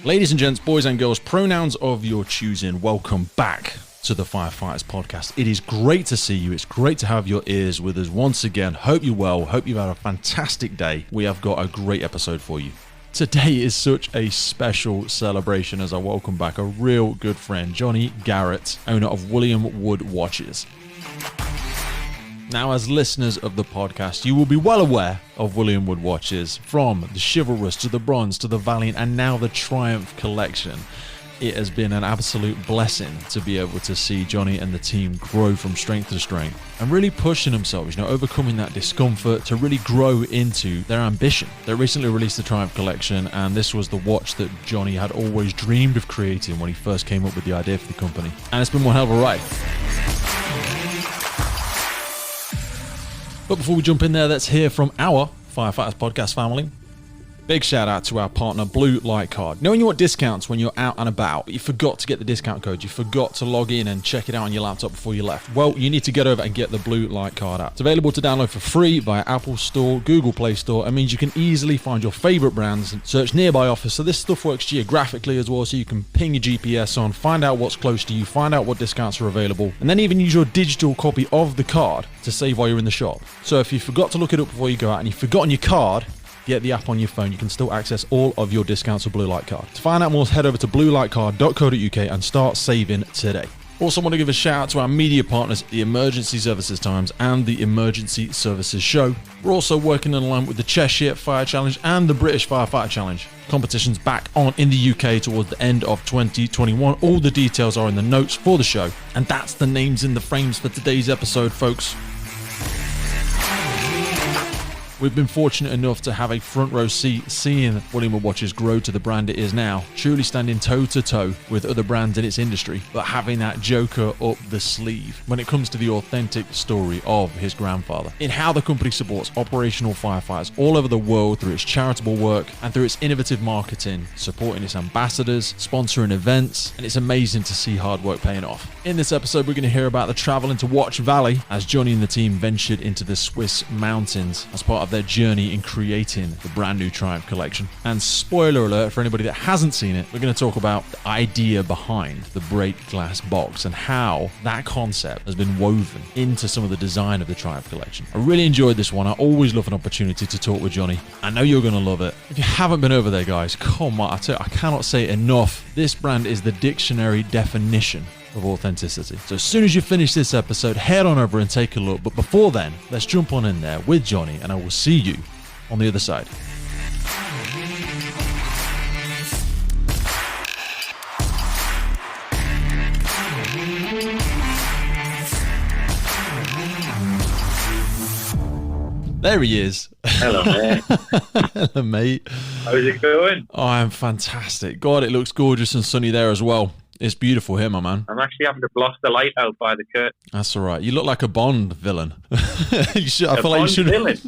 Ladies and gents, boys and girls, pronouns of your choosing, welcome back to the Firefighters Podcast. It is great to see you. It's great to have your ears with us once again. Hope you're well. Hope you've had a fantastic day. We have got a great episode for you. Today is such a special celebration as I welcome back a real good friend, Jonny Garrett, owner of William Wood Watches. Now, as listeners of the podcast, you will be well aware of William Wood Watches, from the Chivalrous to the Bronze to the Valiant and now the Triumph collection. It has been an absolute blessing to be able to see Jonny and the team grow from strength to strength and really pushing themselves, overcoming that discomfort to really grow into their ambition. They recently released the Triumph collection, and this was the watch that Jonny had always dreamed of creating when he first came up with the idea for the company. And it's been one hell of a ride. But before we jump in there, let's hear from our Firefighters Podcast family. Big shout out to our partner, Blue Light Card. Knowing you want discounts when you're out and about, but you forgot to get the discount code, you forgot to log in and check it out on your laptop before you left. Well, you need to get over and get the Blue Light Card app. It's available to download for free via Apple Store, Google Play Store. It means you can easily find your favorite brands and search nearby offers. So this stuff works geographically as well, so you can ping your GPS on, find out what's close to you, find out what discounts are available, and then even use your digital copy of the card to save while you're in the shop. So if you forgot to look it up before you go out and you've forgotten your card, get the app on your phone. You can still access all of your discounts with Blue Light Card. To find out more, head over to bluelightcard.co.uk and start saving today. Also want to give a shout out to our media partners, the Emergency Services Times and the Emergency Services Show. We're also working in line with the Cheshire Fire Challenge and the British Firefighter Challenge. Competition's back on in the UK towards the end of 2021. All the details are in the notes for the show. And that's the names in the frames for today's episode, folks. We've been fortunate enough to have a front row seat seeing William Wood Watches grow to the brand it is now, truly standing toe to toe with other brands in its industry, but having that joker up the sleeve when it comes to the authentic story of his grandfather, in how the company supports operational firefighters all over the world through its charitable work and through its innovative marketing, supporting its ambassadors, sponsoring events, and it's amazing to see hard work paying off. In this episode, we're going to hear about the travel into Watch Valley as Jonny and the team ventured into the Swiss mountains as part of their journey in creating the brand new Triumph collection. And spoiler alert for anybody that hasn't seen it, we're going to talk about the idea behind the break glass box and how that concept has been woven into some of the design of the Triumph collection. I really enjoyed this one. I always love an opportunity to talk with Jonny. I know you're going to love it. If you haven't been over there, guys, come on, I cannot say it enough. This brand is the dictionary definition of authenticity. So as soon as you finish this episode, head on over and take a look. But before then, let's jump on in there with Jonny, and I will see you on the other side. There he is. Hello, mate. Hello, mate. How's it going? Oh, I'm fantastic. God, it looks gorgeous and sunny there as well. It's beautiful here, my man. I'm actually having to blast the light out by the curtain. That's all right. You look like a Bond villain. I feel like Bond you should. Villain?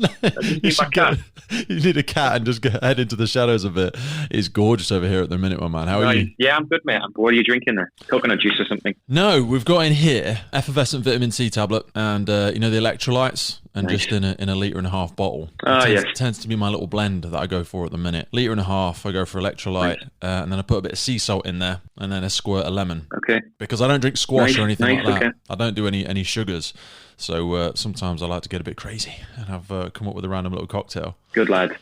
You need a cat and just head into the shadows a bit. It's gorgeous over here at the minute, my man. How are you? Yeah, I'm good, mate. What are you drinking there? Coconut juice or something? No, we've got in here effervescent vitamin C tablet and the electrolytes. And nice. Just in a litre and a half bottle. It tends to be my little blend that I go for at the minute. Litre and a half, I go for electrolyte, and then I put a bit of sea salt in there, and then a squirt of lemon. Okay. Because I don't drink squash or anything like that. Okay. I don't do any sugars. So sometimes I like to get a bit crazy, and I've come up with a random little cocktail. Good lad.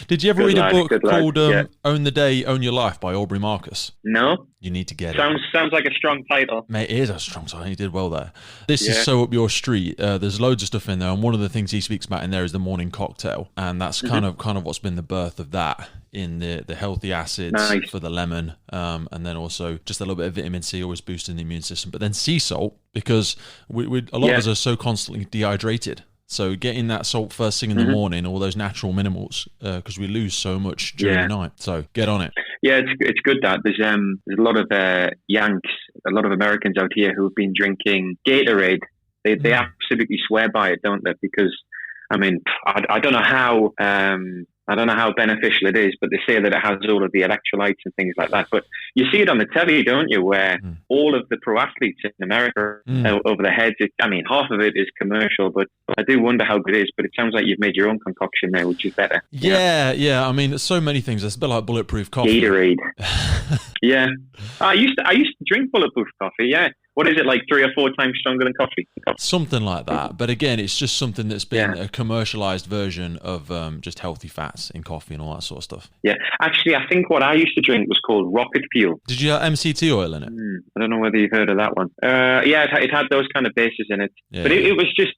Did you ever read a book called Own the Day, Own Your Life by Aubrey Marcus? No. You need to get it. Sounds like a strong title. Mate, it is a strong title. You did well there. This is so up your street. There's loads of stuff in there, and one of the things he speaks about in there is the morning cocktail, and that's kind of what's been the birth of that in the healthy acids for the lemon, and then also just a little bit of vitamin C, always boosting the immune system. But then sea salt, because a lot of us are so constantly dehydrated. So getting that salt first thing in the morning, all those natural minerals, because we lose so much during the night. So get on it. Yeah, it's good that there's a lot of Yanks, a lot of Americans out here who've been drinking Gatorade. They absolutely swear by it, don't they? Because I mean, I don't know how I don't know how beneficial it is, but they say that it has all of the electrolytes and things like that. But you see it on the telly, don't you, where all of the pro athletes in America over their heads, I mean, half of it is commercial, but I do wonder how good it is. But it sounds like you've made your own concoction there, which is better. Yeah. I mean, there's so many things. It's a bit like bulletproof coffee. Gatorade. Yeah. I used to drink bulletproof coffee, yeah. What is it, like 3 or 4 times stronger than coffee? Something like that. But again, it's just something that's been a commercialized version of just healthy fats in coffee and all that sort of stuff. Yeah. Actually, I think what I used to drink was called rocket fuel. Did you have MCT oil in it? I don't know whether you've heard of that one. Yeah, it had those kind of bases in it. Yeah, but it was just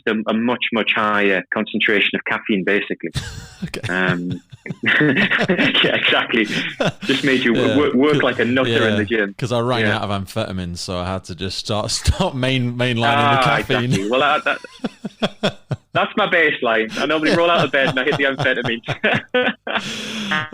a much, much higher concentration of caffeine, basically. Okay. Yeah, exactly. Just made you work like a nutter in the gym. Because I ran out of amphetamines, so I had to just stop mainlining the caffeine. Exactly. Well, that's my baseline. I normally roll out of bed and I hit the amphetamines.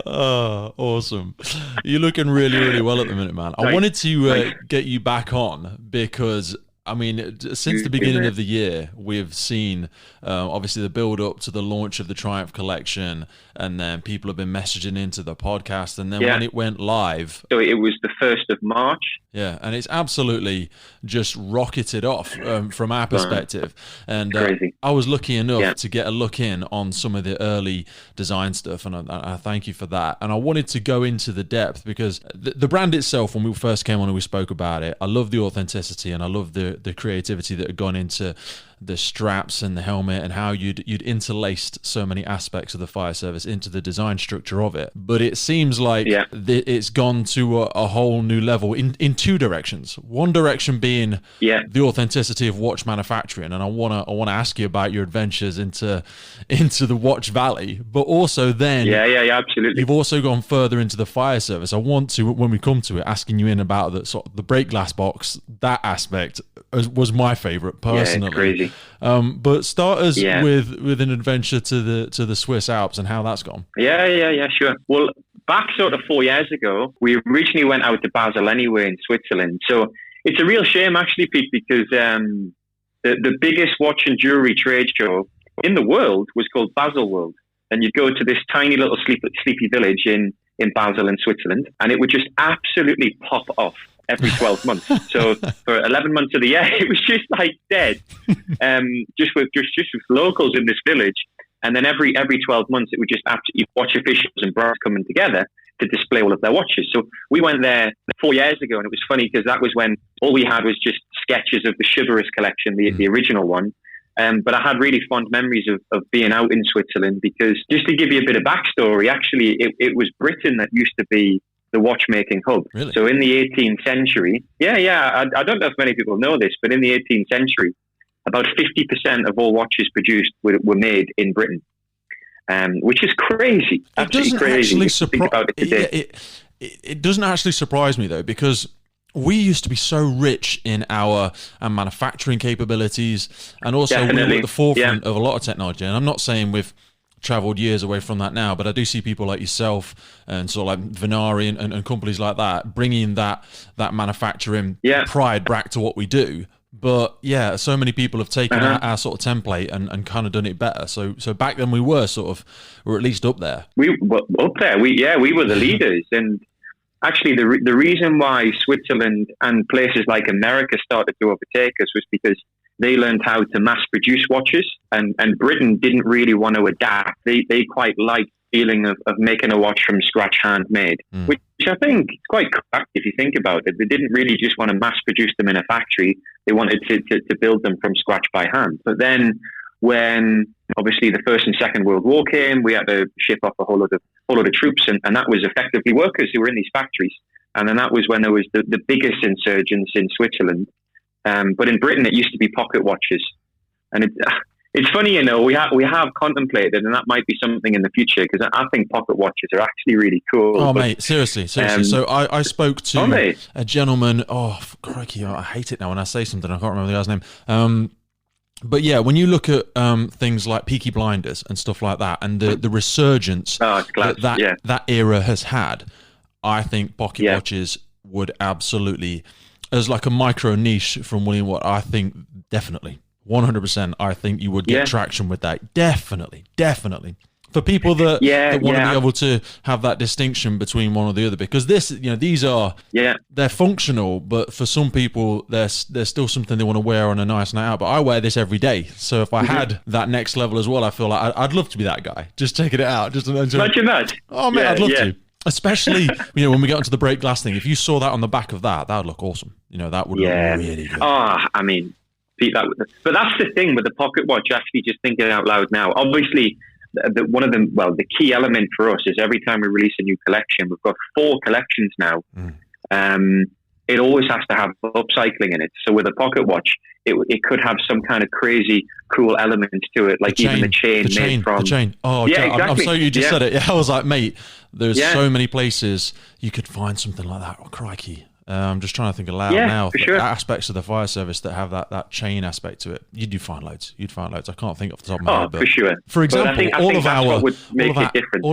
Oh, awesome. You're looking really, really well at the minute, man. I wanted to get you back on because, I mean, since the beginning of the year, we've seen obviously the build up to the launch of the Triumph collection, and then people have been messaging into the podcast, and then when it went live, so it was the 1st of March. Yeah, and it's absolutely just rocketed off from our perspective. And I was lucky enough to get a look in on some of the early design stuff, and I thank you for that. And I wanted to go into the depth because the brand itself, when we first came on and we spoke about it, I love the authenticity and I love the creativity that had gone into the straps and the helmet and how you'd interlaced so many aspects of the fire service into the design structure of it. But it seems like it's gone to a whole new level in 2 directions. One direction being the authenticity of watch manufacturing, and I wanna ask you about your adventures into the watch valley, but also then absolutely, you've also gone further into the fire service. I want to, when we come to it, asking you in about the sort of the brake glass box. That aspect was my favorite personally. It's crazy. But start us with an adventure to the Swiss Alps and how that's gone. Yeah, sure. Well, back sort of 4 years ago, we originally went out to Basel anyway in Switzerland. So it's a real shame actually, Pete, because the biggest watch and jewelry trade show in the world was called Basel World. And you'd go to this tiny little sleepy village in Basel in Switzerland, and it would just absolutely pop off every 12 months. So for 11 months of the year, it was just like dead, just with locals in this village. And then every 12 months, it would just absolutely watch officials and brands coming together to display all of their watches. So we went there 4 years ago, and it was funny because that was when all we had was just sketches of the Chivalrous collection, the original one. But I had really fond memories of being out in Switzerland because, just to give you a bit of backstory, actually, it was Britain that used to be the watchmaking hub. Really? So in the 18th century, I don't know if many people know this, but in the 18th century, about 50% of all watches produced were made in Britain, which is crazy. Absolutely crazy. Think about it today. It doesn't actually surprise me, though, because we used to be so rich in our manufacturing capabilities, and also we were at the forefront of a lot of technology. And I'm not saying we've traveled years away from that now, but I do see people like yourself and sort of like Venari and companies like that bringing that manufacturing pride back to what we do. But so many people have taken our sort of template and kind of done it better. So back then we were at least up there. We were up there. We were the leaders. And actually the reason why Switzerland and places like America started to overtake us was because they learned how to mass produce watches, and Britain didn't really want to adapt. They quite liked the feeling of making a watch from scratch, handmade, which I think is quite correct if you think about it. They didn't really just want to mass produce them in a factory. They wanted to build them from scratch by hand. But then when obviously the First and Second World War came, we had to ship off a whole lot of troops, and that was effectively workers who were in these factories. And then that was when there was the biggest insurgence in Switzerland. But in Britain, it used to be pocket watches. And it's funny, we have contemplated, and that might be something in the future, because I think pocket watches are actually really cool. Oh, mate, seriously. So I spoke to a gentleman. Oh, crikey, I hate it now when I say something. I can't remember the guy's name. But yeah, when you look at things like Peaky Blinders and stuff like that, and the resurgence that era has had, I think pocket watches would absolutely, as like a micro niche from William Watt, I think definitely 100%. I think you would get traction with that. Definitely. For people that want to be yeah. able to have that distinction between one or the other, because these are they're functional, but for some people there's still something they want to wear on a nice night out. But I wear this every day, so if I had that next level as well, I feel like I'd love to be that guy. Just taking it out, just imagine that. Oh man, I'd love to. Especially, when we get onto the break glass thing, if you saw that on the back of that would look awesome. That would look really good. Oh, I mean, Pete, but that's the thing with the pocket watch. Actually, just thinking out loud now. Obviously, the key element for us is every time we release a new collection, we've got 4 collections now. It always has to have upcycling in it. So with a pocket watch, it could have some kind of crazy cool element to it, like even the chain made from... The chain. Oh, yeah, exactly. I'm sorry you just said it. Yeah, I was like, mate, there's so many places you could find something like that. Oh, crikey. I'm just trying to think aloud now. For sure. Aspects of the fire service that have that chain aspect to it. You'd find loads. I can't think off the top of my head. But for sure. For example, all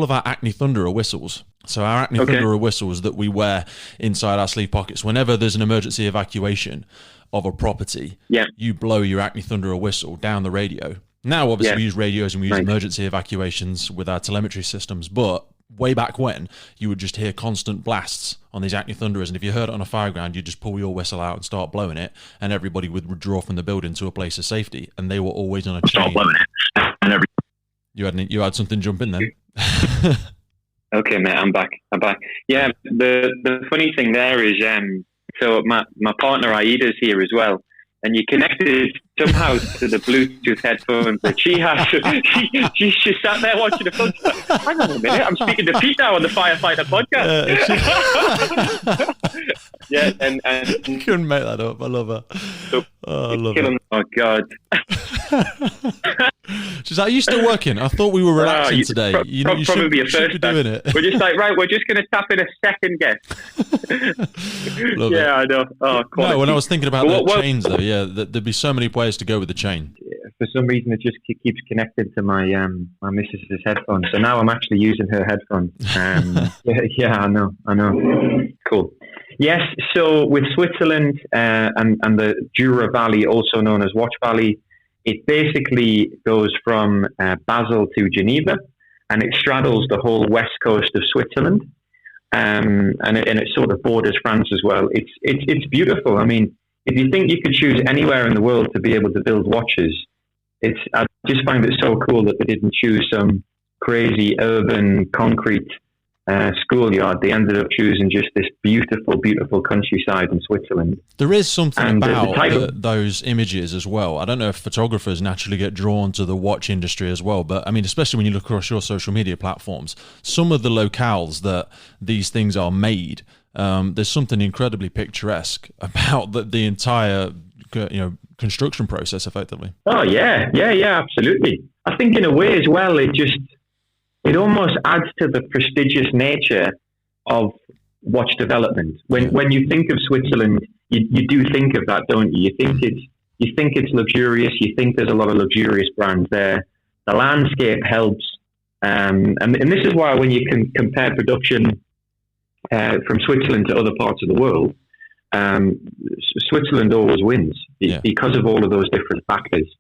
of our Acne Thunderer whistles. So our Acne Thunderer whistles that we wear inside our sleeve pockets. Whenever there's an emergency evacuation of a property, you blow your Acne Thunderer whistle down the radio. Now, obviously, we use radios and we use emergency evacuations with our telemetry systems, but way back when, you would just hear constant blasts on these Acne Thunderers, and if you heard it on a fireground, you'd just pull your whistle out and start blowing it, and everybody would withdraw from the building to a place of safety, and they were always on a chain. Start blowing it. And you had something jump in then? Okay, mate, I'm back. Yeah, the funny thing there is, so my partner Aida's here as well, and you connected somehow to the Bluetooth headphones that she has. She sat there watching the phone. Hang on a minute, I'm speaking to Pete now on the Firefighter podcast. And you couldn't make that up. I love her. So I love her. Oh God. She's like, "Are you still working? I thought we were relaxing today. You probably be a should be doing it." We're just like, right, we're just going to tap in a second guest. I know. Oh, quality. No, when I was thinking about the chains, though, there'd be so many ways to go with the chain. For some reason, it just keeps connected to my my missus's headphones. So now I'm actually using her headphones. I know. Cool. Yes. So with Switzerland and the Jura Valley, also known as Watch Valley, it basically goes from Basel to Geneva, and it straddles the whole west coast of Switzerland, and it sort of borders France as well. It's beautiful. I mean, if you think you could choose anywhere in the world to be able to build watches, I just find it so cool that they didn't choose some crazy urban concrete schoolyard. They ended up choosing just this beautiful, beautiful countryside in Switzerland. There is something about those images as well. I don't know if photographers naturally get drawn to the watch industry as well, but I mean, especially when you look across your social media platforms, some of the locales that these things are made, there's something incredibly picturesque about the entire construction process, effectively. Oh yeah, absolutely. I think in a way as well, it almost adds to the prestigious nature of watch development. When you think of Switzerland, you do think of that, don't you? You think it's luxurious. You think there's a lot of luxurious brands there. The landscape helps, and this is why when you can compare production from Switzerland to other parts of the world, Switzerland always wins because of all of those different factors.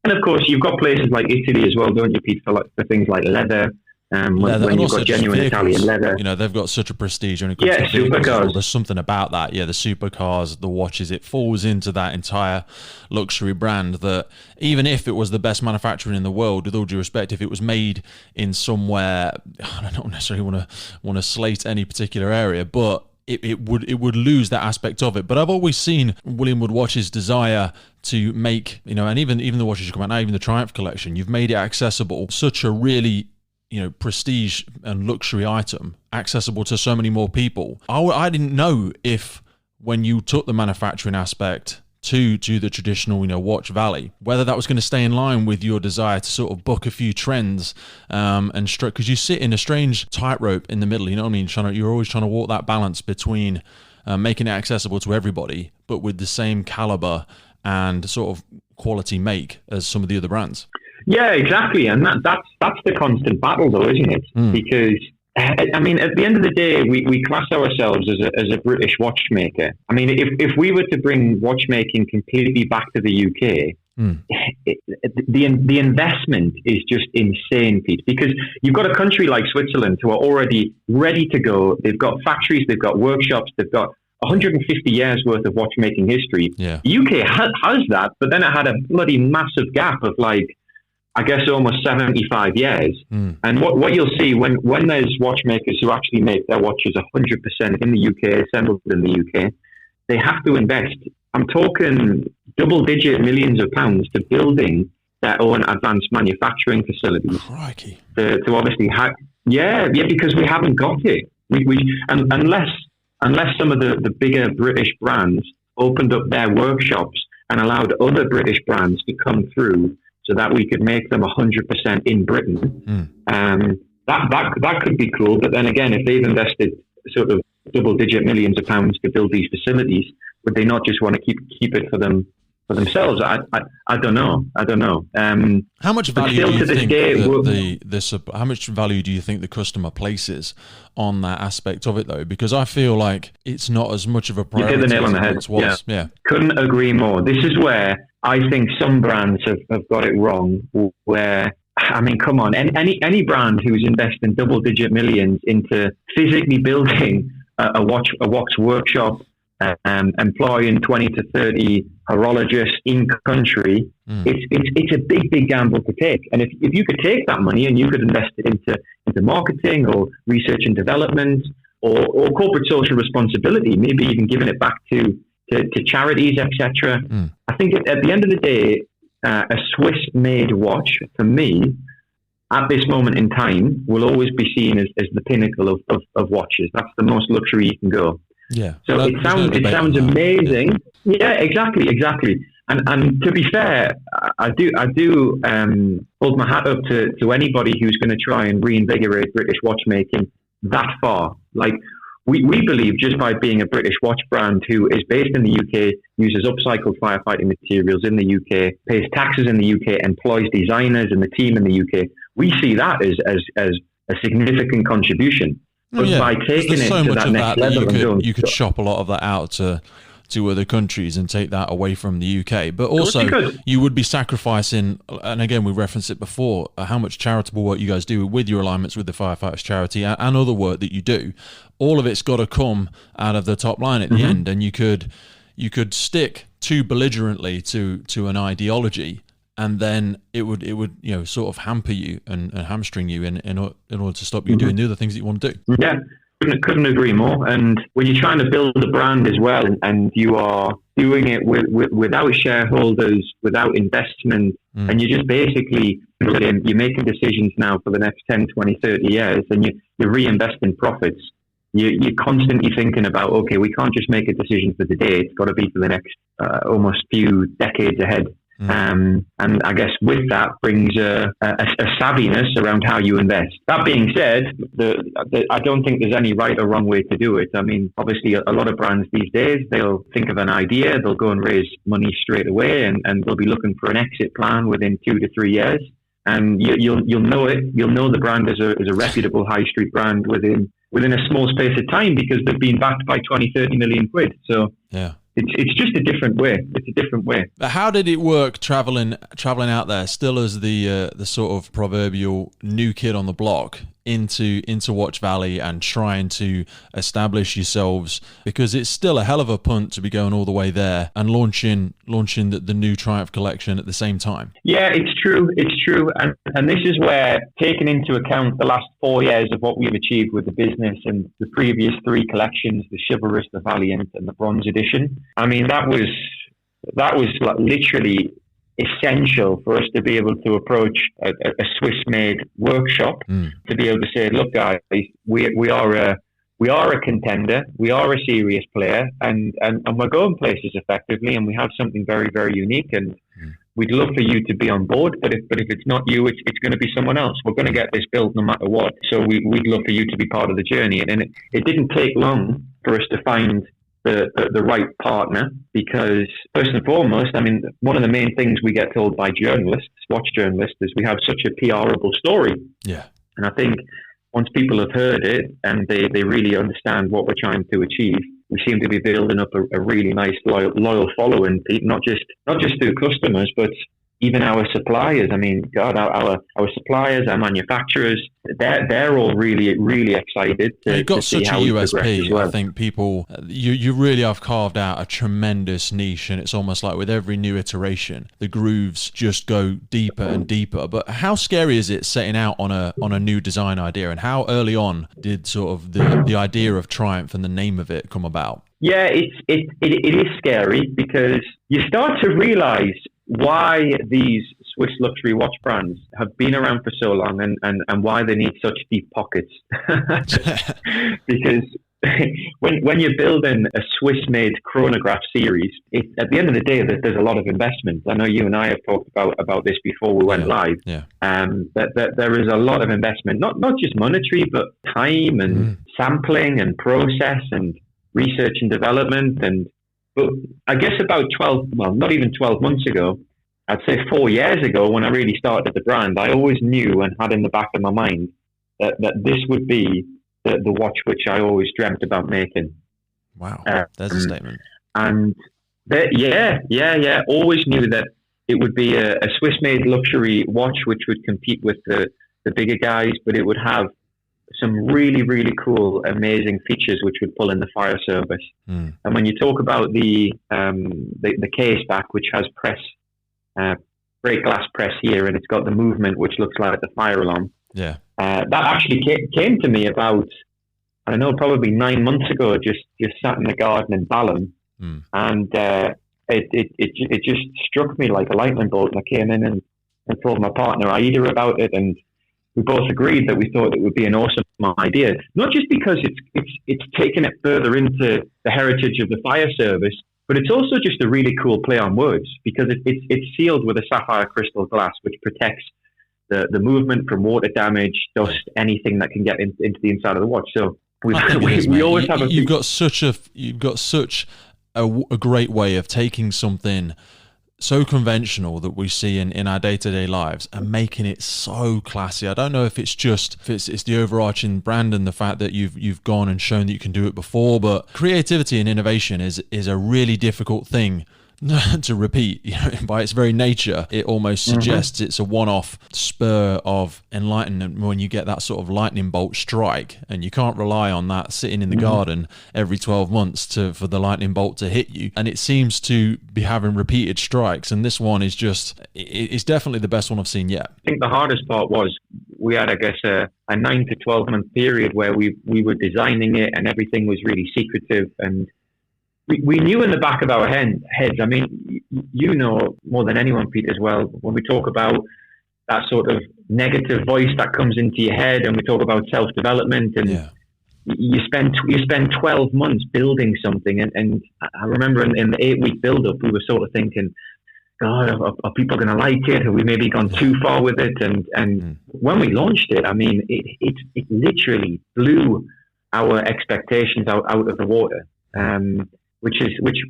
And of course, you've got places like Italy as well, don't you, Pete, for things like leather. When you've got genuine Italian leather. They've got such a prestige when it comes to supercars. There's something about that. Yeah, the supercars, the watches, it falls into that entire luxury brand that even if it was the best manufacturing in the world, with all due respect, if it was made in somewhere, I don't necessarily want to slate any particular area, but it would lose that aspect of it. But I've always seen William Wood Watches' desire to make, and even the watches you come out now, even the Triumph collection, you've made it accessible, such a really, prestige and luxury item, accessible to so many more people. I didn't know if when you took the manufacturing aspect to the traditional, Watch Valley, whether that was going to stay in line with your desire to sort of book a few trends because you sit in a strange tightrope in the middle, you know what I mean? You're always trying to walk that balance between making it accessible to everybody, but with the same caliber and sort of quality make as some of the other brands. Yeah, exactly. And that's the constant battle though, isn't it? Because I mean, at the end of the day, we class ourselves as a British watchmaker. I mean, if we were to bring watchmaking completely back to the UK, the investment is just insane, Pete, because you've got a country like Switzerland who are already ready to go. They've got factories, they've got workshops, they've got 150 years worth of watchmaking history. Yeah. The UK has that, but then it had a bloody massive gap of I guess almost 75 years. And what you'll see when there's watchmakers who actually make their watches 100% in the UK, assembled in the UK, they have to invest. I'm talking double-digit millions of pounds to building their own advanced manufacturing facilities. Crikey. To obviously because we haven't got it. Unless some of the bigger British brands opened up their workshops and allowed other British brands to come through so that we could make them 100% in Britain. That could be cool. But then again, if they've invested sort of double-digit millions of pounds to build these facilities, would they not just want to keep it for themselves? I don't know. How much value do you think how much value do you think the customer places on that aspect of it, though? Because I feel like it's not as much of a priority. You hit the nail on the head. Yeah. Couldn't agree more. This is where I think some brands have got it wrong. Where, I mean, come on, any brand who's investing double-digit millions into physically building a watch workshop, employing 20 to 30 horologists in country, it's a big gamble to take. And if you could take that money and you could invest it into marketing or research and development or corporate social responsibility, maybe even giving it back to charities, etc. I think at the end of the day, a Swiss-made watch, for me, at this moment in time, will always be seen as the pinnacle of watches. That's the most luxury you can go. Yeah. So it sounds amazing. Yeah, exactly. And to be fair, I do hold my hat up to anybody who's going to try and reinvigorate British watchmaking that far. Like we believe just by being a British watch brand who is based in the UK, uses upcycled firefighting materials in the UK, pays taxes in the UK, employs designers and the team in the UK, we see that as a significant contribution. But by taking it to that next level, you could shop a lot of that out to other countries and take that away from the UK. But also, you would be sacrificing, and again, we referenced it before, how much charitable work you guys do with your alignments with the Firefighters Charity and other work that you do. All of it's got to come out of the top line at the end, and you could stick too belligerently to an ideology, and then it would sort of hamper you and hamstring you in order to stop you doing the other things that you want to do. Yeah, couldn't agree more. And when you're trying to build a brand as well, and you are doing it without shareholders, without investment, and you're just basically you're making decisions now for the next 10, 20, 30 years, and you're reinvesting profits. You're constantly thinking about, okay, we can't just make a decision for the day. It's got to be for the next almost few decades ahead. And I guess with that brings a savviness around how you invest. That being said, I don't think there's any right or wrong way to do it. I mean, obviously, a lot of brands these days, they'll think of an idea, they'll go and raise money straight away, and they'll be looking for an exit plan within 2 to 3 years. And you'll know it. You'll know the brand as a reputable high street brand within a small space of time because they've been backed by 20, 30 million quid. So yeah. It's just a different way. It's a different way. But how did it work traveling out there, still as the sort of proverbial new kid on the block into Watch Valley and trying to establish yourselves? Because it's still a hell of a punt to be going all the way there and launching the new Triumph collection at the same time. Yeah, it's true. And this is where, taking into account the last 4 years of what we've achieved with the business and the previous 3 collections, the Chivalrous, the Valiant, and the Bronze Edition, I mean, that was like literally essential for us to be able to approach a Swiss-made workshop, to be able to say, look, guys, we are a contender, we are a serious player, and we're going places effectively, and we have something very, very unique, and we'd love for you to be on board, but if it's not you, it's going to be someone else. We're going to get this built no matter what, so we'd love for you to be part of the journey. And it didn't take long for us to find the right partner, because first and foremost, I mean, one of the main things we get told by journalists, watch journalists, is we have such a PRable story. Yeah. And I think once people have heard it and they really understand what we're trying to achieve, we seem to be building up a really nice loyal following, not just through customers, but even our suppliers. I mean, God, our suppliers, our manufacturers, they're all really, really excited You've got see such a how we progress USP. as well. I think people, you really have carved out a tremendous niche, and it's almost like with every new iteration, the grooves just go deeper and deeper. But how scary is it setting out on a new design idea, and how early on did sort of the idea of Triumph and the name of it come about? Yeah, it is scary, because you start to realize why these Swiss luxury watch brands have been around for so long, and why they need such deep pockets. Because when you're building a Swiss-made chronograph series, at the end of the day, there's a lot of investment. I know you and I have talked about this before we went live. Yeah. That there is a lot of investment, not just monetary, but time and sampling and process and research and development. But I guess about not even 12 months ago, I'd say 4 years ago, when I really started the brand, I always knew and had in the back of my mind that this would be the watch which I always dreamt about making. Wow, there's a statement. And always knew that it would be a Swiss-made luxury watch which would compete with the bigger guys, but it would have some really, really cool, amazing features which would pull in the fire service. And when you talk about the case back, which has break glass press here, and it's got the movement which looks like the fire alarm. Yeah, that actually came to me about, I don't know, probably 9 months ago. Just sat in the garden in Balham, and it just struck me like a lightning bolt. And I came in and told my partner Aida about it, and we both agreed that we thought it would be an awesome idea. Not just because it's taken it further into the heritage of the fire service, but it's also just a really cool play on words, because it's sealed with a sapphire crystal glass, which protects the movement from water damage, dust, anything that can get into the inside of the watch. So we always have you've got such a great way of taking something so conventional that we see in our day-to-day lives and making it so classy. I don't know if it's the overarching brand and the fact that you've gone and shown that you can do it before, but creativity and innovation is a really difficult thing to repeat. By its very nature, it almost suggests it's a one-off spur of enlightenment when you get that sort of lightning bolt strike, and you can't rely on that sitting in the garden every 12 months for the lightning bolt to hit you. And it seems to be having repeated strikes, and this one is it's definitely the best one I've seen yet. I think the hardest part was we had, I guess, a 9 to 12 month period where we were designing it, and everything was really secretive, and we knew in the back of our heads. I mean, you know more than anyone, Pete, as well, when we talk about that sort of negative voice that comes into your head, and we talk about self-development, and you spend 12 months building something, and I remember in the 8-week build-up, we were sort of thinking, God, are people going to like it? Have we maybe gone too far with it? And when we launched it, I mean, it literally blew our expectations out of the water. Which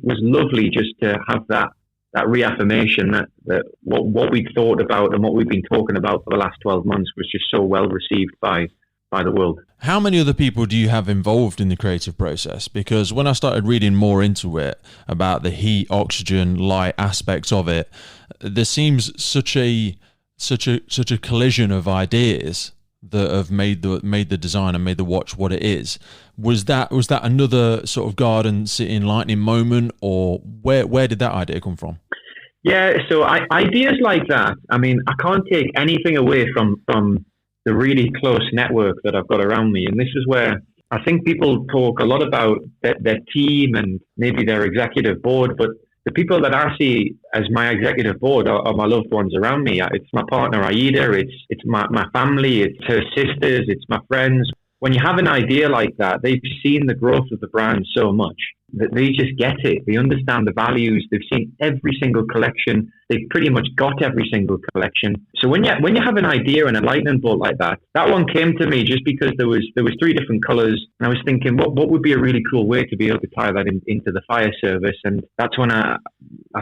was lovely, just to have that reaffirmation that what we'd thought about and what we've been talking about for the last 12 months was just so well received by the world. How many other people do you have involved in the creative process? Because when I started reading more into it about the heat, oxygen, light aspects of it, there seems such a collision of ideas that have made the design and made the watch what it is. Was that another sort of garden sitting lightning moment, or where did that idea come from? Yeah, so ideas like that, I mean, I can't take anything away from the really close network that I've got around me. And this is where I think people talk a lot about their team and maybe their executive board, but the people that I see as my executive board are my loved ones around me. It's my partner, Aida. It's my family. It's her sisters. It's my friends. When you have an idea like that, they've seen the growth of the brand so much that they just get it. They understand the values. They've seen every single collection. They've pretty much got every single collection. So when you have an idea and a lightning bolt like that one came to me just because there was 3 different colors, and I was thinking, what would be a really cool way to be able to tie that into the fire service? And that's when I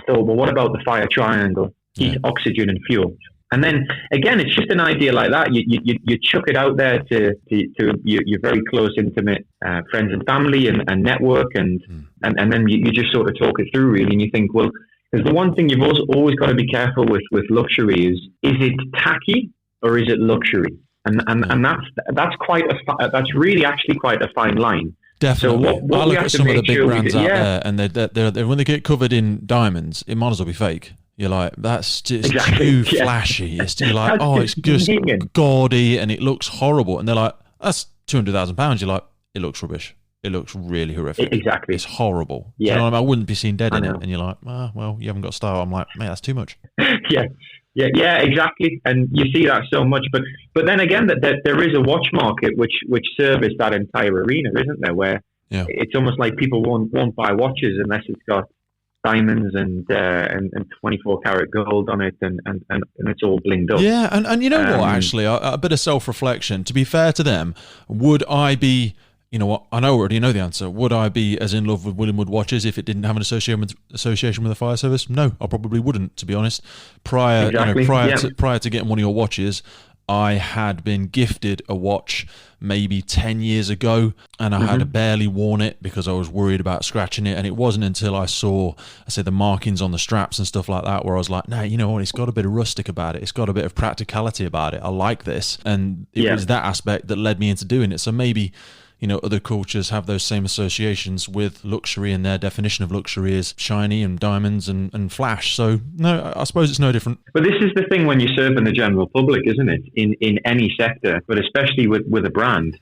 thought, well, what about the fire triangle? Heat, oxygen, and fuel. And then again, it's just an idea like that. You chuck it out there to your very close, intimate friends and family and network, and then you just sort of talk it through really. And you think, well, because the one thing you've always got to be careful with luxury is it tacky or is it luxury? And that's really actually quite a fine line. Definitely. So what I we look have at to some of the make big sure we brands do- out yeah. there, and they're when they get covered in diamonds, it might as well be fake. You're like, that's just Exactly, too yeah. flashy. You're like, That's oh, it's just convenient. gaudy and it looks horrible. And they're like, that's £200,000. You're like, it looks rubbish. It looks really horrific. Exactly. It's horrible. Yeah. You know what I mean? I wouldn't be seen dead I in it. know. And you're like, well, you haven't got style. I'm like, mate, that's too much. Yeah, exactly. And you see that so much. But then again, that there is a watch market which service that entire arena, isn't there? Where it's almost like people won't buy watches unless it's got diamonds and 24 karat gold on it, and it's all blinged up. Yeah, and you know what? Actually, a bit of self-reflection. To be fair to them, would I be? You know what? I already know the answer. Would I be as in love with William Wood watches if it didn't have an association with the fire service? No, I probably wouldn't. To be honest, prior to getting one of your watches, I had been gifted a watch maybe 10 years ago, and I had barely worn it because I was worried about scratching it. And it wasn't until I saw, the markings on the straps and stuff like that, where I was like, no, you know what? It's got a bit of rustic about it. It's got a bit of practicality about it. I like this. And it was that aspect that led me into doing it. So maybe, other cultures have those same associations with luxury, and their definition of luxury is shiny and diamonds and flash. So, no, I suppose it's no different. But this is the thing when you're serving the general public, isn't it? In any sector, but especially with a brand.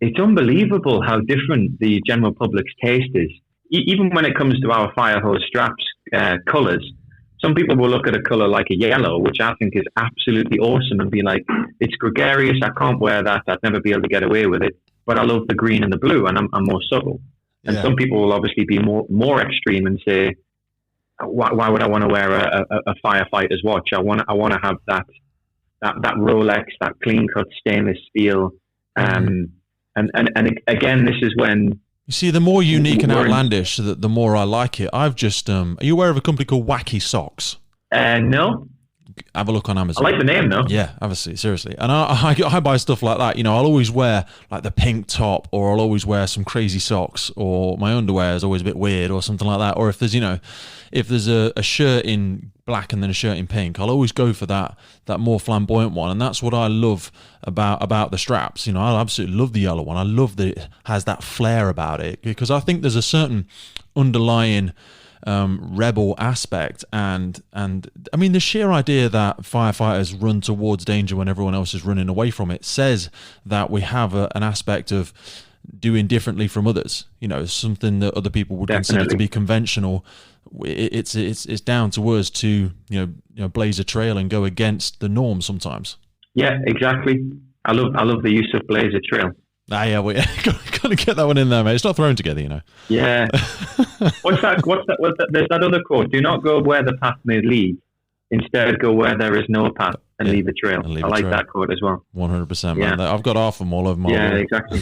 It's unbelievable how different the general public's taste is. Even when it comes to our fire hose straps colours, some people will look at a colour like a yellow, which I think is absolutely awesome, and be like, it's gregarious, I can't wear that, I'd never be able to get away with it. But I love the green and the blue, and I'm more subtle. And some people will obviously be more extreme and say, why would I want to wear a firefighter's watch? I want to have that Rolex, that clean cut stainless steel. And again, this is when you see the more unique and outlandish, the more I like it. I've just are you aware of a company called Wacky Socks? No. Have a look on Amazon. I like the name though. Yeah, obviously, seriously. And I buy stuff like that. I'll always wear like the pink top, or I'll always wear some crazy socks, or my underwear is always a bit weird or something like that. Or if there's a shirt in black and then a shirt in pink, I'll always go for that more flamboyant one. And that's what I love about the straps. I absolutely love the yellow one. I love that it has that flair about it, because I think there's a certain underlying rebel aspect, and I mean the sheer idea that firefighters run towards danger when everyone else is running away from it says that we have an aspect of doing differently from others. Something that other people would consider to be conventional. It's down to us to blaze a trail and go against the norm sometimes. Yeah, exactly. I love the use of blaze a trail. Yeah, we gotta get that one in there, mate. It's not thrown together, Yeah. What's that? There's that other quote. Do not go where the path may lead. Instead, go where there is no path and leave a trail. I like that quote as well. 100%, man. I've got half of them all over my wall. Exactly.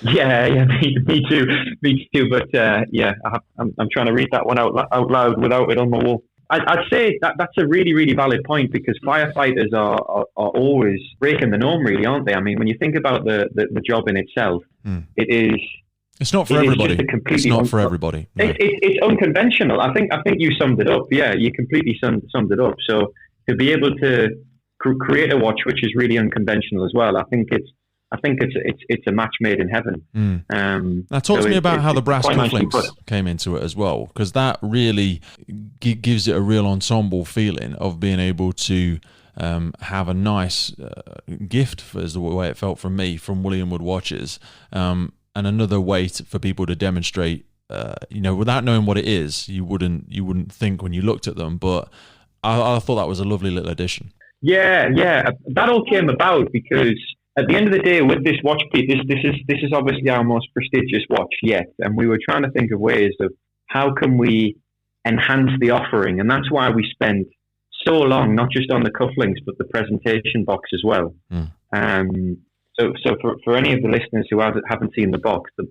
Me too. But I'm trying to read that one out loud without it on my wall. I'd say that's a really, really valid point, because firefighters are always breaking the norm, really, aren't they? I mean, when you think about the job in itself, it's not for everybody. It's not for everybody. No. It's unconventional. I think you summed it up. Yeah, you completely summed it up. So to be able to create a watch which is really unconventional as well, I think it's a match made in heaven. Now, talk to me about how the brass cufflinks came into it as well, because that really gives it a real ensemble feeling of being able to have a nice gift, is the way it felt from me, from William Wood watches, and another way for people to demonstrate, without knowing what it is, you wouldn't think when you looked at them, but I thought that was a lovely little addition. Yeah, that all came about because at the end of the day, with this watch, Pete, this is obviously our most prestigious watch yet, and we were trying to think of ways of how can we enhance the offering, and that's why we spent so long, not just on the cufflinks, but the presentation box as well. So for any of the listeners who haven't seen the box, the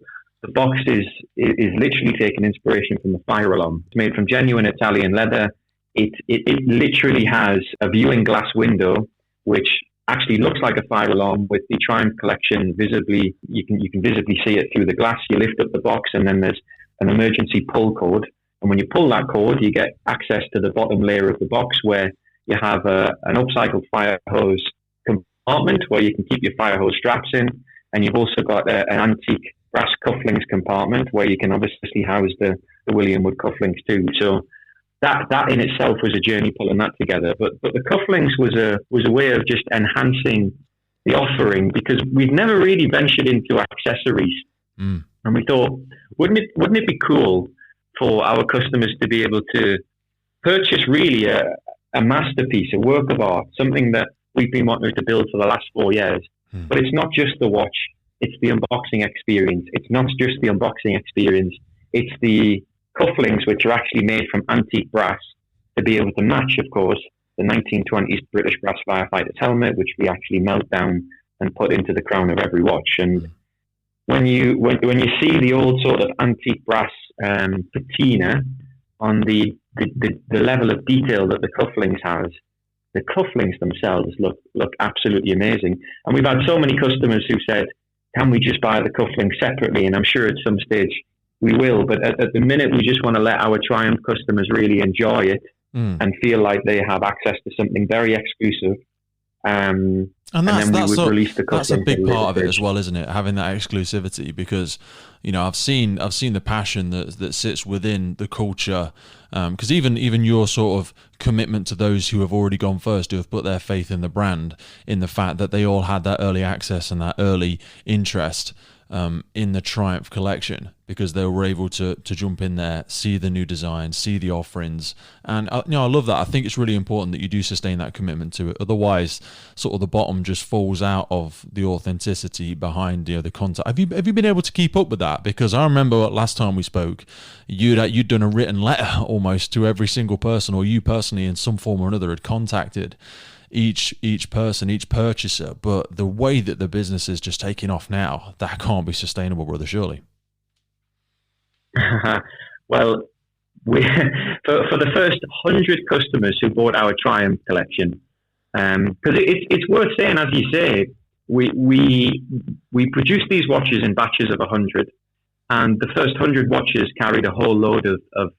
box is literally taking inspiration from the fire alarm. It's made from genuine Italian leather. it literally has a viewing glass window, which actually looks like a fire alarm with the Triumph Collection visibly. You can visibly see it through the glass. You lift up the box, and then there's an emergency pull cord. And when you pull that cord, you get access to the bottom layer of the box, where you have an upcycled fire hose compartment where you can keep your fire hose straps in. And you've also got an antique brass cufflinks compartment where you can obviously house the William Wood cufflinks too. So that in itself was a journey pulling that together. But the cufflinks was a way of just enhancing the offering, because we've never really ventured into accessories. And we thought, wouldn't it be cool for our customers to be able to purchase really a masterpiece, a work of art, something that we've been wanting to build for the last 4 years. But it's not just the watch, it's the unboxing experience. It's not just the unboxing experience, it's the cufflinks, which are actually made from antique brass, to be able to match, of course, the 1920s British brass firefighter's helmet, which we actually melt down and put into the crown of every watch. And when you see the old sort of antique brass patina on the level of detail that the cufflinks has, the cufflinks themselves look absolutely amazing. And we've had so many customers who said, can we just buy the cufflinks separately? And I'm sure at some stage we will. But at the minute, we just want to let our Triumph customers really enjoy it and feel like they have access to something very exclusive. And then we would release the cufflinks. That's a big part of it as well, isn't it? Having that exclusivity, because I've seen the passion that sits within the culture. Because even your sort of commitment to those who have already gone first, who have put their faith in the brand, in the fact that they all had that early access and that early interest in the Triumph collection, because they were able to jump in there, see the new design, see the offerings. And I love that. I think it's really important that you do sustain that commitment to it. Otherwise, sort of the bottom just falls out of the authenticity behind the content. Have you been able to keep up with that? Because I remember last time we spoke, you'd done a written letter almost to every single person, or you personally in some form or another had contacted each person, each purchaser. But the way that the business is just taking off now, that can't be sustainable, brother, surely. Well, for the first 100 customers who bought our Triumph collection, because it's worth saying, as you say, we produce these watches in batches of 100, and the first 100 watches carried a whole load of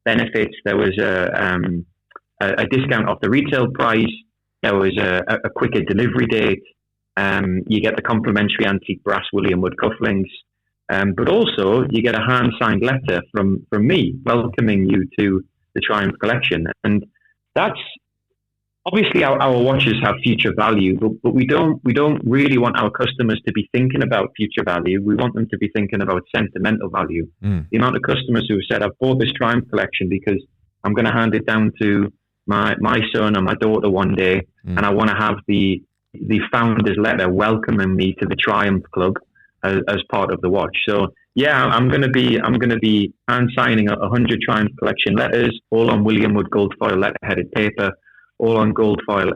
benefits. There was a discount off the retail price. There was a quicker delivery date. You get the complimentary antique brass William Wood cufflinks. But also you get a hand-signed letter from me welcoming you to the Triumph collection. And that's obviously our watches have future value, but we don't really want our customers to be thinking about future value. We want them to be thinking about sentimental value. The amount of customers who have said, I've bought this Triumph collection because I'm going to hand it down to my son or my daughter one day, and I want to have the founder's letter welcoming me to the Triumph Club as part of the watch. So yeah, I'm going to be hand signing 100 Triumph collection letters, all on William Wood gold foil letter-headed paper, all on gold foil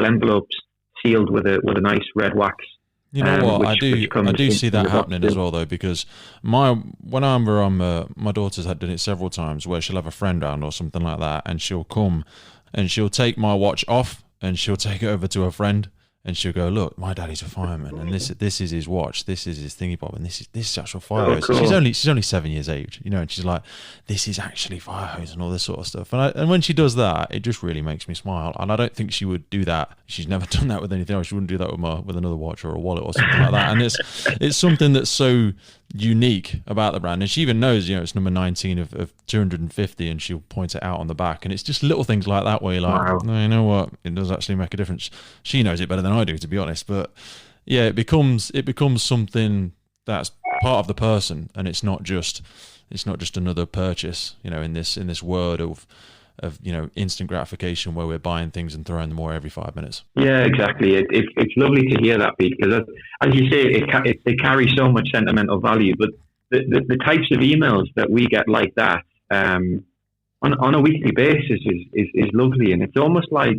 envelopes, sealed with a nice red wax. You know what? I do see that happening as well, though, because my daughter's had done it several times, where she'll have a friend round or something like that, and she'll come and she'll take my watch off and she'll take it over to her friend. And she'll go, look, my daddy's a fireman, and this is his watch, this is his thingy bob, and this is actual fire hose. Cool. She's only 7 years age, and she's like, this is actually fire hose and all this sort of stuff. And when she does that, it just really makes me smile. And I don't think she would do that. She's never done that with anything else. She wouldn't do that with another watch or a wallet or something like that. And it's something that's so unique about the brand. And she even knows, it's number 19 of 250, and she'll point it out on the back. And it's just little things like that where you're like, wow. No, you know what? It does actually make a difference. She knows it better than I do, to be honest. But yeah, it becomes something that's part of the person, and it's not just another purchase, in this world of instant gratification where we're buying things and throwing them away every 5 minutes. Yeah, exactly. It's lovely to hear that, Pete, because as you say, they carry so much sentimental value. But the types of emails that we get like that on a weekly basis is lovely, and it's almost like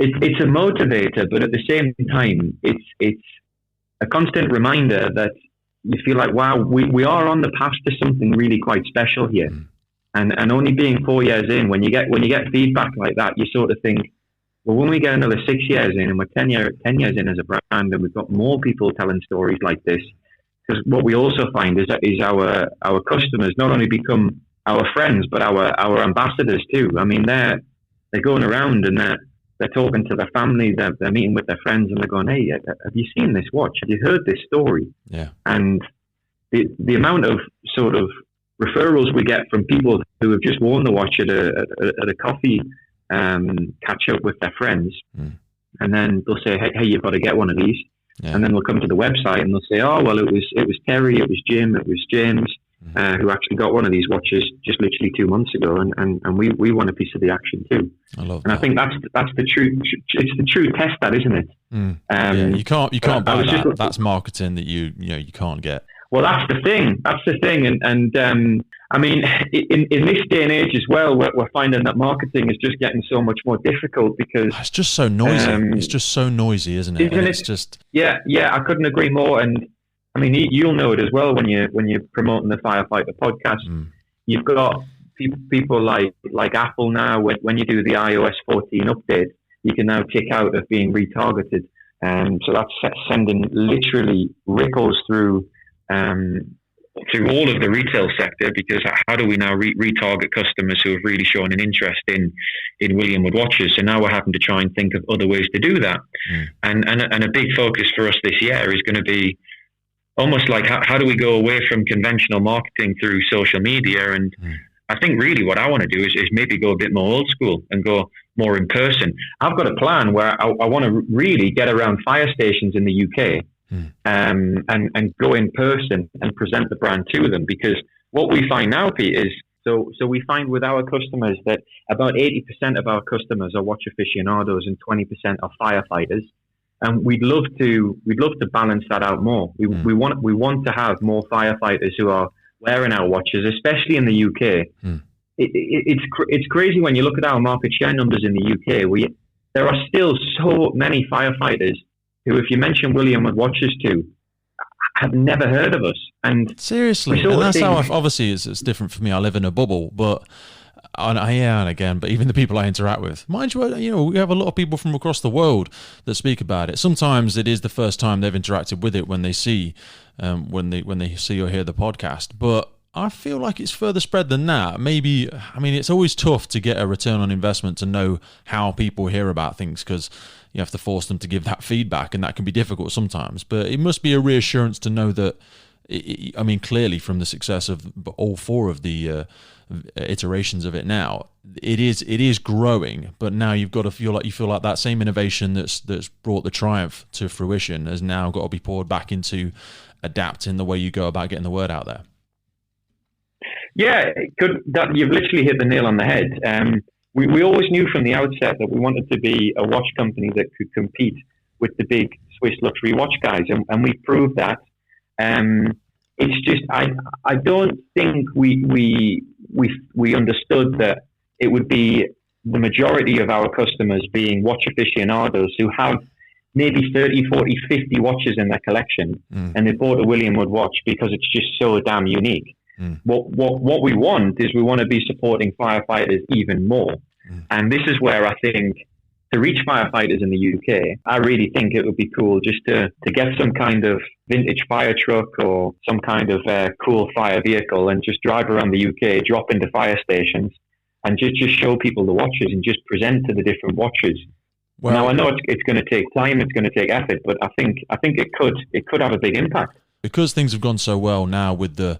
it's a motivator, but at the same time, it's a constant reminder that you feel like, wow, we are on the path to something really quite special here. And only being 4 years in, when you get feedback like that, you sort of think, well, when we get another 6 years in and we're 10 years in as a brand and we've got more people telling stories like this, because what we also find is our customers not only become our friends, but our ambassadors too. I mean, they're going around and they're talking to their family, they're meeting with their friends, and they're going, hey, have you seen this watch? Have you heard this story? Yeah. And the amount of sort of referrals we get from people who have just worn the watch at a coffee catch up with their friends, and then they'll say, hey, you've got to get one of these. Yeah. And then they'll come to the website and they'll say, oh, well, it was Terry, it was Jim, it was James, who actually got one of these watches just literally 2 months ago, and we want a piece of the action too. I love and that. I think that's the true. It's the true test, that, isn't it? Yeah, you can't buy that. That's marketing that you can't get. Well, that's the thing. And I mean, in this day and age as well, we're finding that marketing is just getting so much more difficult because it's just so noisy. It's just so noisy, isn't it? It's just I couldn't agree more. And I mean, you'll know it as well when you're promoting the Firefighter podcast. You've got people like Apple now. When you do the iOS 14 update, you can now kick out of being retargeted, so that's sending literally ripples through all of the retail sector, because how do we now retarget customers who have really shown an interest in William Wood watches? So now we're having to try and think of other ways to do that. And a big focus for us this year is going to be almost like how do we go away from conventional marketing through social media? And I think really what I want to do is maybe go a bit more old school and go more in person. I've got a plan where I want to really get around fire stations in the UK. And go in person and present the brand to them, because what we find now, Pete, is so we find with our customers that about 80% of our customers are watch aficionados and 20% are firefighters, and we'd love to balance that out more. We want to have more firefighters who are wearing our watches, especially in the UK. It's crazy when you look at our market share numbers in the UK. There are still so many firefighters who, if you mention William Wood watches to, have never heard of us. And seriously, and that's how obviously it's different for me. I live in a bubble, but and again, but even the people I interact with, mind you, we have a lot of people from across the world that speak about it. Sometimes it is the first time they've interacted with it when they see, when they see or hear the podcast, but I feel like it's further spread than that. Maybe, I mean, it's always tough to get a return on investment to know how people hear about things, because you have to force them to give that feedback, and that can be difficult sometimes. But it must be a reassurance to know that, I mean, clearly from the success of all four of the iterations of it now, it is growing. But now you've got to feel like that same innovation that's brought the Triumph to fruition has now got to be poured back into adapting the way you go about getting the word out there. Yeah, you've literally hit the nail on the head. We always knew from the outset that we wanted to be a watch company that could compete with the big Swiss luxury watch guys, and we proved that. It's just I don't think we understood that it would be the majority of our customers being watch aficionados who have maybe 30, 40, 50 watches in their collection, and they bought a William Wood watch because it's just so damn unique. What we want is we want to be supporting firefighters even more. And this is where I think to reach firefighters in the UK, I really think it would be cool just to get some kind of vintage fire truck or some kind of cool fire vehicle and just drive around the UK, drop into fire stations and just show people the watches and just present to the different watches. Well, now I know it's going to take time, it's going to take effort, but I think it could have a big impact. Because things have gone so well now with the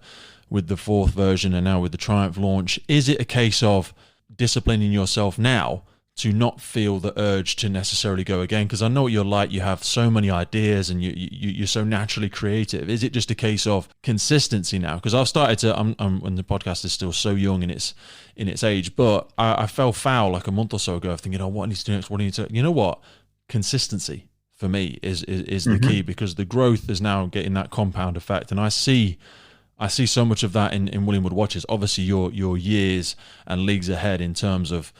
fourth version and now with the Triumph launch, is it a case of disciplining yourself now to not feel the urge to necessarily go again? Because I know what you're like, you have so many ideas and you're so naturally creative. Is it just a case of consistency now? Because I've started to, and the podcast is still so young in its age, but I fell foul like a month or so ago of thinking, what I need to do next, what I need to, you know what? Consistency for me is the key, because the growth is now getting that compound effect. And I see so much of that in William Wood watches. Obviously, you're years and leagues ahead in terms of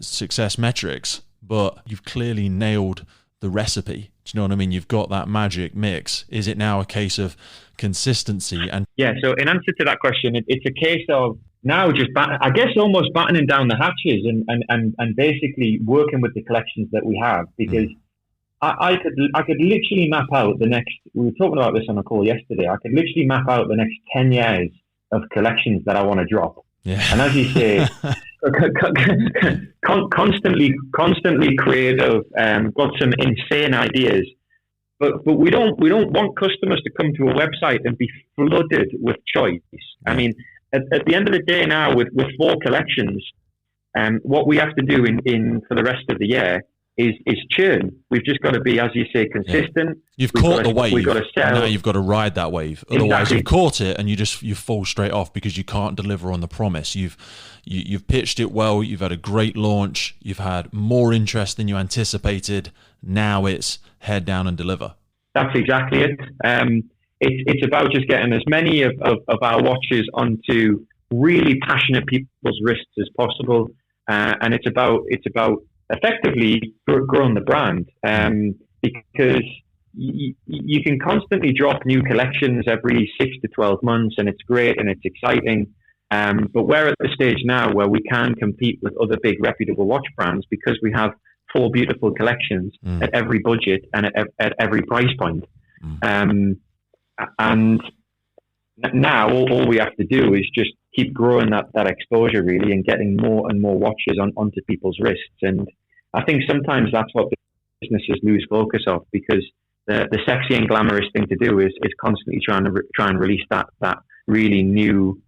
success metrics, but you've clearly nailed the recipe. Do you know what I mean? You've got that magic mix. Is it now a case of consistency? And yeah, so in answer to that question, it's a case of now just I guess almost battening down the hatches and basically working with the collections that we have, because I could literally map out the next. We were talking about this on a call yesterday. I could literally map out the next 10 years of collections that I want to drop. Yeah. And as you say, constantly creative. Got some insane ideas, but we don't want customers to come to a website and be flooded with choice. I mean, at the end of the day now, with 4 collections, what we have to do in for the rest of the year is churn. We've just got to be, as you say, consistent. Yeah. You've caught the wave. We've got to sell. Now you've got to ride that wave. Otherwise, you've caught it and you fall straight off because you can't deliver on the promise. You've pitched it well. You've had a great launch. You've had more interest than you anticipated. Now it's head down and deliver. That's exactly it. It's about just getting as many of our watches onto really passionate people's wrists as possible, and it's about effectively growing the brand, because you can constantly drop new collections every 6 to 12 months, and it's great and it's exciting. But we're at the stage now where we can compete with other big reputable watch brands because we have 4 beautiful collections at every budget and at every price point. And now all we have to do is just keep growing that exposure really, and getting more and more watches onto people's wrists. And I think sometimes that's what businesses lose focus of, because the sexy and glamorous thing to do is constantly try and release that really new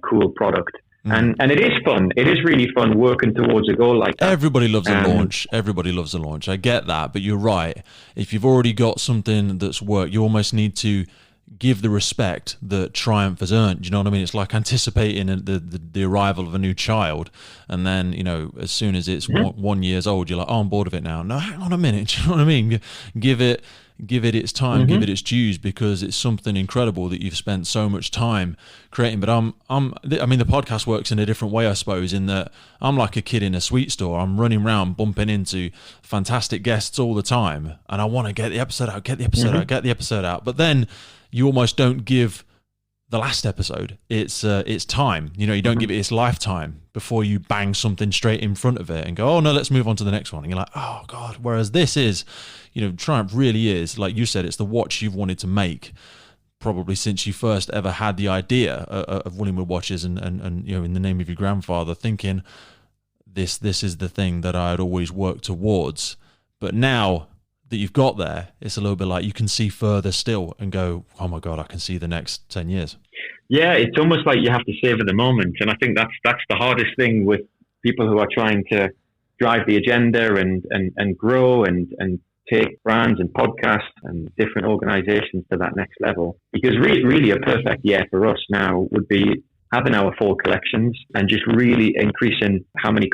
cool product. And it is fun. It is really fun working towards a goal like that. Everybody loves a launch. Everybody loves a launch. I get that, but you're right. If you've already got something that's worked, you almost need to give the respect that Triumph has earned. You know what I mean? It's like anticipating the arrival of a new child, and then, you know, as soon as it's 1 year old, you're like, oh, I'm bored of it now. No, hang on a minute. Do you know what I mean? Give it its time, give it its dues, because it's something incredible that you've spent so much time creating. But I mean, the podcast works in a different way, I suppose, in that I'm like a kid in a sweet store. I'm running around bumping into fantastic guests all the time, and I want to get the episode out, get the episode out. But then you almost don't give the last episode its time. You know, you don't give it its lifetime before you bang something straight in front of it and go, oh no, let's move on to the next one. And you're like, oh God. Whereas this is, you know, Triumph really is, like you said, it's the watch you've wanted to make probably since you first ever had the idea of Willingwood watches, and you know, in the name of your grandfather, thinking this is the thing that I had always worked towards. But now that you've got there, it's a little bit like you can see further still and go, oh my God, I can see the next 10 years. Yeah, it's almost like you have to savor the moment. And I think that's the hardest thing with people who are trying to drive the agenda and grow and take brands and podcasts and different organizations to that next level. Because really a perfect year for us now would be having our 4 collections and just really increasing how many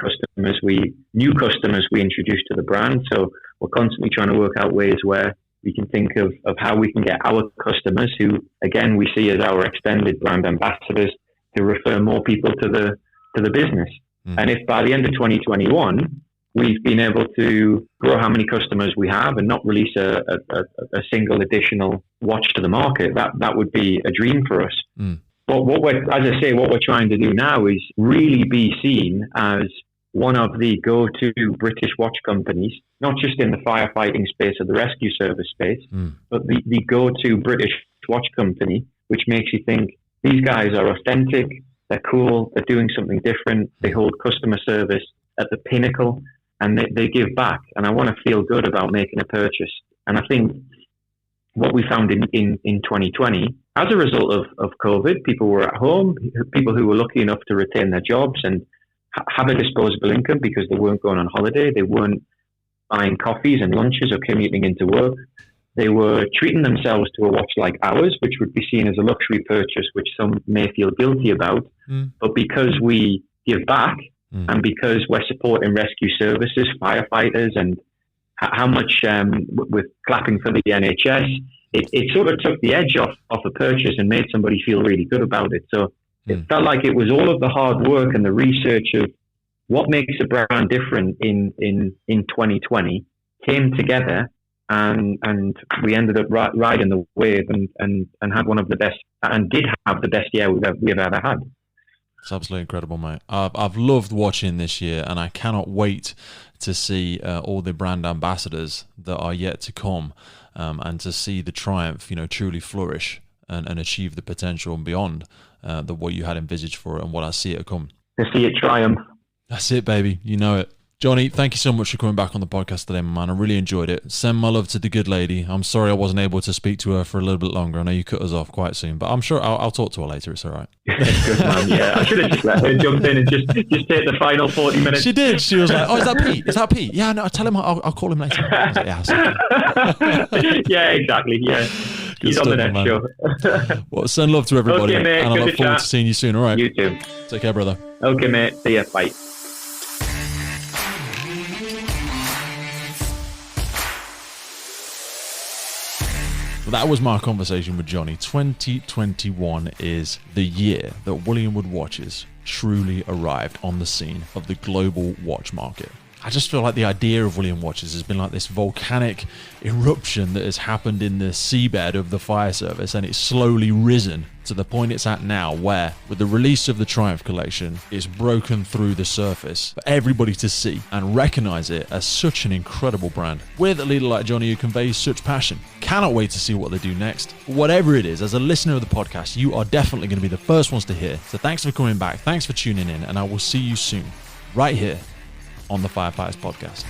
new customers we introduce to the brand. So we're constantly trying to work out ways where we can think of how we can get our customers, who again we see as our extended brand ambassadors, to refer more people to the business. And if by the end of 2021 we've been able to grow how many customers we have and not release a single additional watch to the market, that would be a dream for us. But what we're trying to do now is really be seen as one of the go-to British watch companies, not just in the firefighting space or the rescue service space, but the go-to British watch company, which makes you think these guys are authentic, they're cool, they're doing something different, they hold customer service at the pinnacle, and they give back. And I want to feel good about making a purchase. And I think what we found in 2020, as a result of COVID, people were at home, people who were lucky enough to retain their jobs and have a disposable income because they weren't going on holiday, they weren't buying coffees and lunches or commuting into work. They were treating themselves to a watch like ours, which would be seen as a luxury purchase, which some may feel guilty about. But because we give back and because we're supporting rescue services, firefighters, and how much with clapping for the NHS, it sort of took the edge off a purchase and made somebody feel really good about it. So it felt like it was all of the hard work and the research of what makes a brand different in 2020 came together, and we ended up riding the wave and had one of the best, and did have the best year we've ever had. It's absolutely incredible, mate. I've loved watching this year, and I cannot wait to see all the brand ambassadors that are yet to come, and to see the Triumph, truly flourish and achieve the potential and beyond what you had envisaged for it and what I see it come. To see it triumph. That's it, baby. You know it. Jonny, thank you so much for coming back on the podcast today, my man. I really enjoyed it. Send my love to the good lady. I'm sorry I wasn't able to speak to her for a little bit longer. I know you cut us off quite soon, but I'm sure I'll talk to her later. It's all right. Good man, yeah. I should have just let her jump in and just take the final 40 minutes. She did. She was like, "Oh, is that Pete? Is that Pete? Yeah, no, tell him I'll call him later." I was like, yeah, yeah, exactly. Yeah. He's on the next show. Well, send love to everybody, okay, mate, and I look forward to seeing you soon. All right. You too. Take care, brother. Okay, mate. See ya. Bye. That was my conversation with Jonny. 2021 is the year that William Wood watches truly arrived on the scene of the global watch market. I just feel like the idea of William watches has been like this volcanic eruption that has happened in the seabed of the fire service, and it's slowly risen to the point it's at now, where with the release of the Triumph collection, it's broken through the surface for everybody to see and recognize it as such an incredible brand with a leader like Jonny who conveys such passion. Cannot wait to see what they do next. But whatever it is, as a listener of the podcast, you are definitely going to be the first ones to hear. So thanks for coming back, thanks for tuning in, and I will see you soon right here on the Firefighters Podcast.